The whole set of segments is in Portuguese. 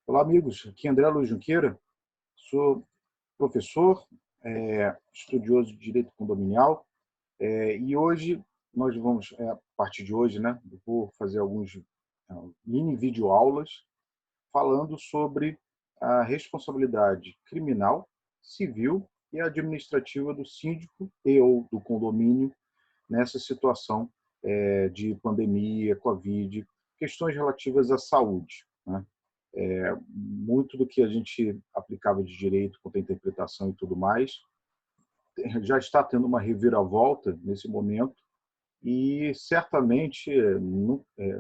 Olá, amigos. Aqui é André Luiz Junqueira. Sou professor, estudioso de Direito Condominial. E hoje, nós vamos, a partir de hoje, né, eu vou fazer alguns mini videoaulas falando sobre a responsabilidade criminal, civil e administrativa do síndico e ou do condomínio nessa situação de pandemia, Covid, questões relativas à saúde, né? Muito do que a gente aplicava de direito quanto à interpretação e tudo mais já está tendo uma reviravolta nesse momento e certamente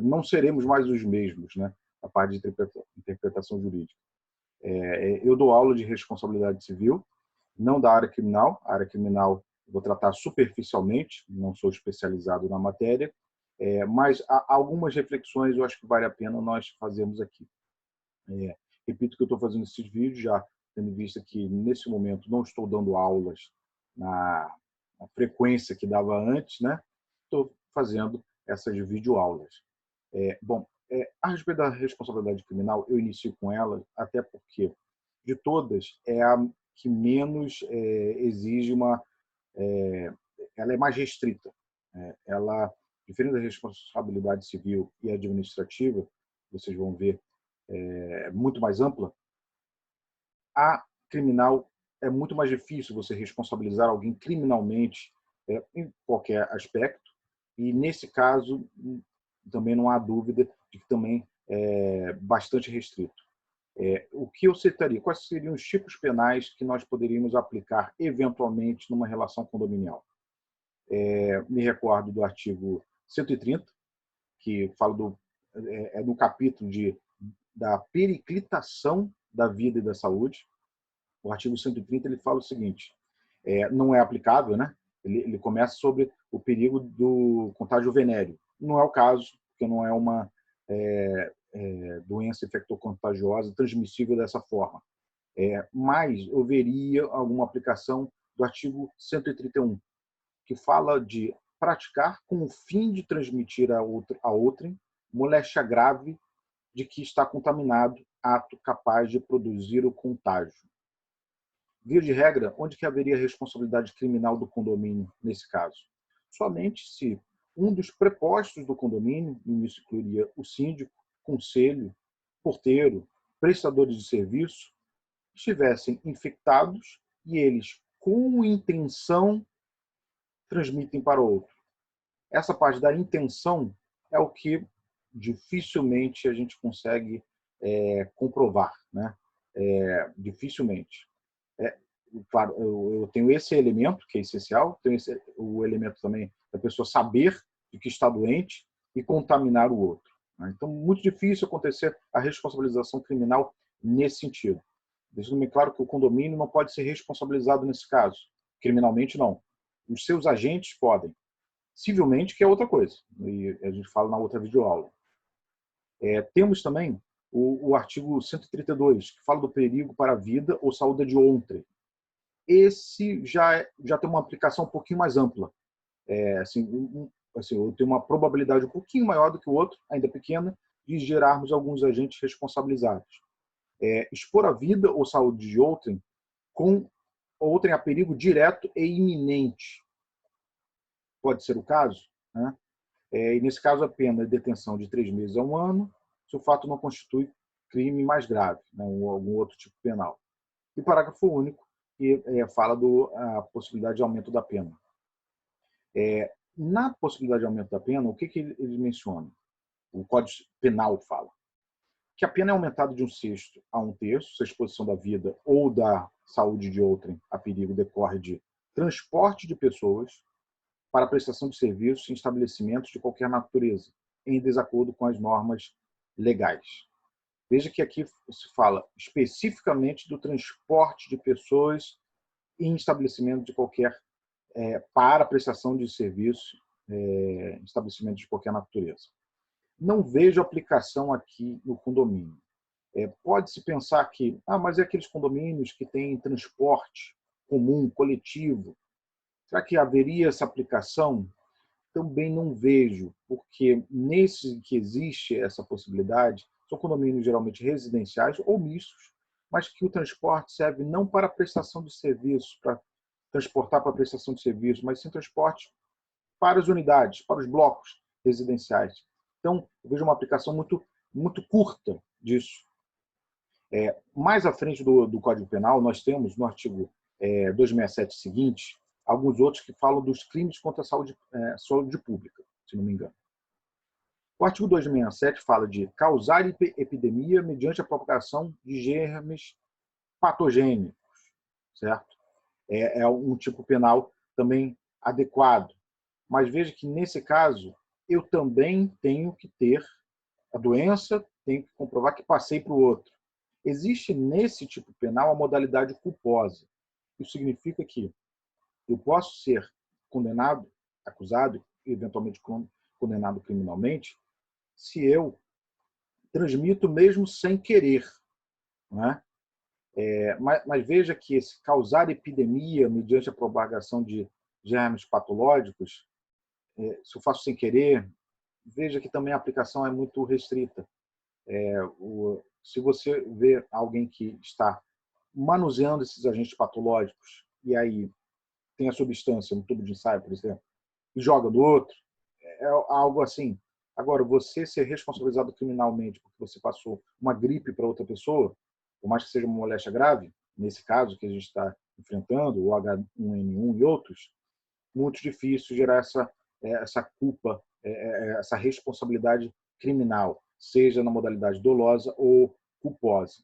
não seremos mais os mesmos, né? A parte de interpretação jurídica. Eu dou aula de responsabilidade civil, não da área criminal. A área criminal eu vou tratar superficialmente, não sou especializado na matéria, mas algumas reflexões eu acho que vale a pena nós fazermos aqui. Repito que eu estou fazendo esse vídeo já tendo em vista que, nesse momento, não estou dando aulas na frequência que dava antes, né? Estou fazendo essas videoaulas. A respeito da responsabilidade criminal, eu inicio com ela, até porque, de todas, é a que menos exige ela é mais restrita. Ela, diferente da responsabilidade civil e administrativa, vocês vão ver, muito mais ampla. A criminal é muito mais difícil você responsabilizar alguém criminalmente em qualquer aspecto, e nesse caso também não há dúvida de que também é bastante restrito. O que eu citaria? Quais seriam os tipos penais que nós poderíamos aplicar eventualmente numa relação condominial? Me recordo do artigo 130, que fala do capítulo da periclitação da vida e da saúde. O artigo 130 ele fala o seguinte: não é aplicável, né? Ele começa sobre o perigo do contágio venéreo. Não é o caso, porque não é uma doença infectocontagiosa transmissível dessa forma. Mas eu veria alguma aplicação do artigo 131, que fala de praticar com o fim de transmitir a outrem moléstia grave de que está contaminado, ato capaz de produzir o contágio. Via de regra, onde que haveria responsabilidade criminal do condomínio nesse caso? Somente se um dos prepostos do condomínio, e isso incluiria o síndico, conselho, porteiro, prestadores de serviço, estivessem infectados e eles, com intenção, transmitem para o outro. Essa parte da intenção é o que dificilmente a gente consegue comprovar, né? Dificilmente. Claro, eu tenho esse elemento que é essencial, tenho o elemento também da pessoa saber de que está doente e contaminar o outro, né? Então, muito difícil acontecer a responsabilização criminal nesse sentido. Deixando bem claro que o condomínio não pode ser responsabilizado nesse caso. Criminalmente, não. Os seus agentes podem. Civilmente, que é outra coisa, e a gente fala na outra videoaula. Temos também o artigo 132, que fala do perigo para a vida ou saúde de outrem. Esse já tem uma aplicação um pouquinho mais ampla. Eu tenho uma probabilidade um pouquinho maior do que o outro, ainda pequena, de gerarmos alguns agentes responsabilizados. Expor a vida ou saúde de outrem com outrem a perigo direto e iminente. Pode ser o caso, né? E nesse caso a pena é detenção de 3 meses a 1 ano, se o fato não constitui crime mais grave, né, ou algum outro tipo penal. E parágrafo único, que fala da possibilidade de aumento da pena. Na possibilidade de aumento da pena, o que ele menciona? O Código Penal fala que a pena é aumentada de 1/6 a 1/3 se a exposição da vida ou da saúde de outrem a perigo decorre de transporte de pessoas para a prestação de serviços em estabelecimentos de qualquer natureza, em desacordo com as normas legais. Veja que aqui se fala especificamente do transporte de pessoas em estabelecimento de qualquer, para a prestação de serviço em estabelecimentos de qualquer natureza. Não vejo aplicação aqui no condomínio. Pode-se pensar que, mas é aqueles condomínios que têm transporte comum, coletivo. Será que haveria essa aplicação? Também não vejo, porque nesse que existe essa possibilidade, São condomínios geralmente residenciais ou mistos, mas que o transporte serve não para prestação de serviço, para transportar para prestação de serviço, mas sim transporte para as unidades, para os blocos residenciais. Então, eu vejo uma aplicação muito curta disso. Mais à frente do Código Penal, nós temos no artigo 267 seguinte, alguns outros que falam dos crimes contra a saúde pública, se não me engano. O artigo 267 fala de causar epidemia mediante a propagação de germes patogênicos, certo? É um tipo penal também adequado. Mas veja que, nesse caso, eu também tenho que ter a doença, tenho que comprovar que passei para o outro. Existe, nesse tipo penal, a modalidade culposa. Isso significa que eu posso ser condenado, acusado, eventualmente condenado criminalmente, se eu transmito mesmo sem querer. Não é? Mas veja que esse causar epidemia mediante a propagação de germes patológicos, se eu faço sem querer, veja que também a aplicação é muito restrita. Se você vê alguém que está manuseando esses agentes patológicos e aí tem a substância no tubo de ensaio, por exemplo, e joga no outro, é algo assim. Agora, você ser responsabilizado criminalmente porque você passou uma gripe para outra pessoa, por mais que seja uma moléstia grave, nesse caso que a gente está enfrentando, o H1N1 e outros, muito difícil gerar essa culpa, essa responsabilidade criminal, seja na modalidade dolosa ou culposa.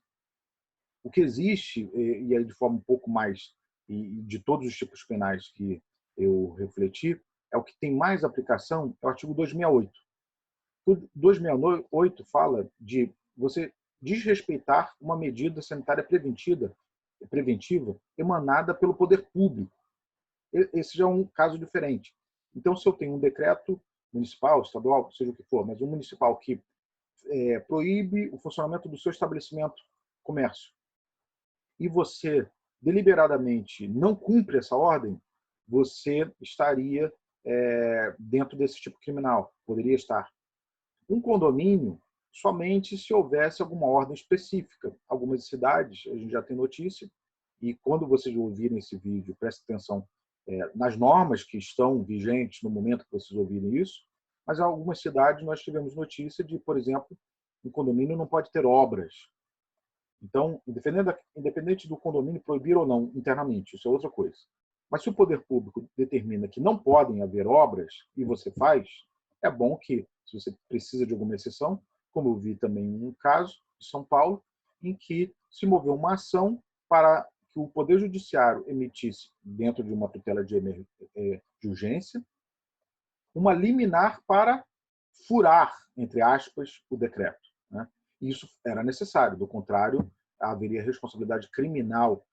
O que existe, e aí de forma um pouco mais, e de todos os tipos penais que eu refleti, é o que tem mais aplicação, é o artigo 268. O 268 fala de você desrespeitar uma medida sanitária preventiva emanada pelo poder público. Esse já é um caso diferente. Então, se eu tenho um decreto municipal, estadual, seja o que for, mas um municipal que proíbe o funcionamento do seu estabelecimento, comércio, e você deliberadamente não cumpre essa ordem, você estaria dentro desse tipo criminal, poderia estar. Um condomínio, somente se houvesse alguma ordem específica. Algumas cidades, a gente já tem notícia, e quando vocês ouvirem esse vídeo, prestem atenção nas normas que estão vigentes no momento que vocês ouvirem isso, mas em algumas cidades nós tivemos notícia de, por exemplo, um condomínio não pode ter obras. Então, independente do condomínio proibir ou não internamente, isso é outra coisa. Mas se o poder público determina que não podem haver obras e você faz, é bom que, se você precisa de alguma exceção, como eu vi também um caso de São Paulo, em que se moveu uma ação para que o Poder Judiciário emitisse, dentro de uma tutela de urgência, uma liminar para furar, entre aspas, o decreto. Né? Isso era necessário, do contrário, haveria responsabilidade criminal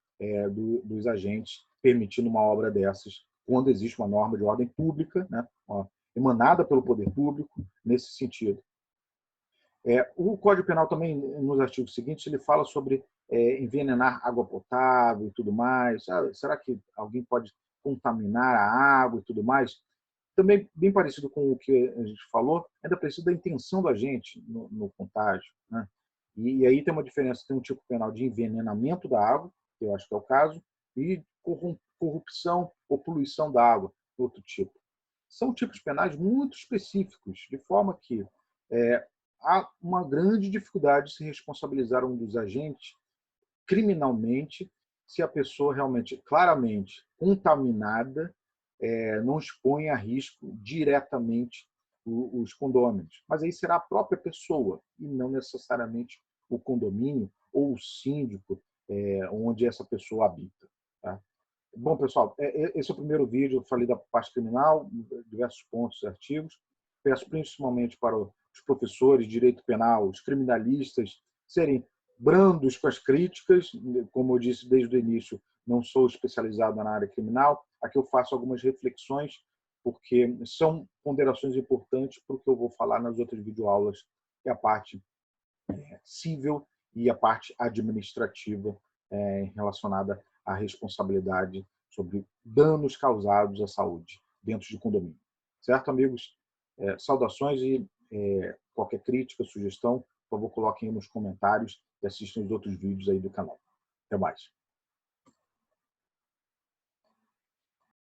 dos agentes permitindo uma obra dessas, quando existe uma norma de ordem pública, né, emanada pelo poder público, nesse sentido. O Código Penal também, nos artigos seguintes, ele fala sobre envenenar água potável e tudo mais. Será que alguém pode contaminar a água e tudo mais? Também bem parecido com o que a gente falou, ainda precisa da intenção da gente no contágio. Né? E aí tem uma diferença, tem um tipo penal de envenenamento da água, que eu acho que é o caso, e corrupção ou poluição da água, outro tipo. São tipos penais muito específicos, de forma que há uma grande dificuldade de se responsabilizar um dos agentes criminalmente se a pessoa realmente, claramente contaminada, não expõe a risco diretamente os condôminos. Mas aí será a própria pessoa, e não necessariamente o condomínio ou o síndico onde essa pessoa habita. Tá? Bom, pessoal, esse é o primeiro vídeo. Eu falei da parte criminal, diversos pontos e artigos. Peço principalmente para os professores de direito penal, os criminalistas, serem brandos com as críticas. Como eu disse desde o início, não sou especializado na área criminal. Aqui eu faço algumas reflexões, porque são ponderações importantes para o que eu vou falar nas outras videoaulas, que é a parte civil e a parte administrativa relacionada à responsabilidade sobre danos causados à saúde dentro de condomínio. Certo, amigos? Saudações e qualquer crítica, sugestão, por favor, coloquem aí nos comentários e assistam os outros vídeos aí do canal. Até mais.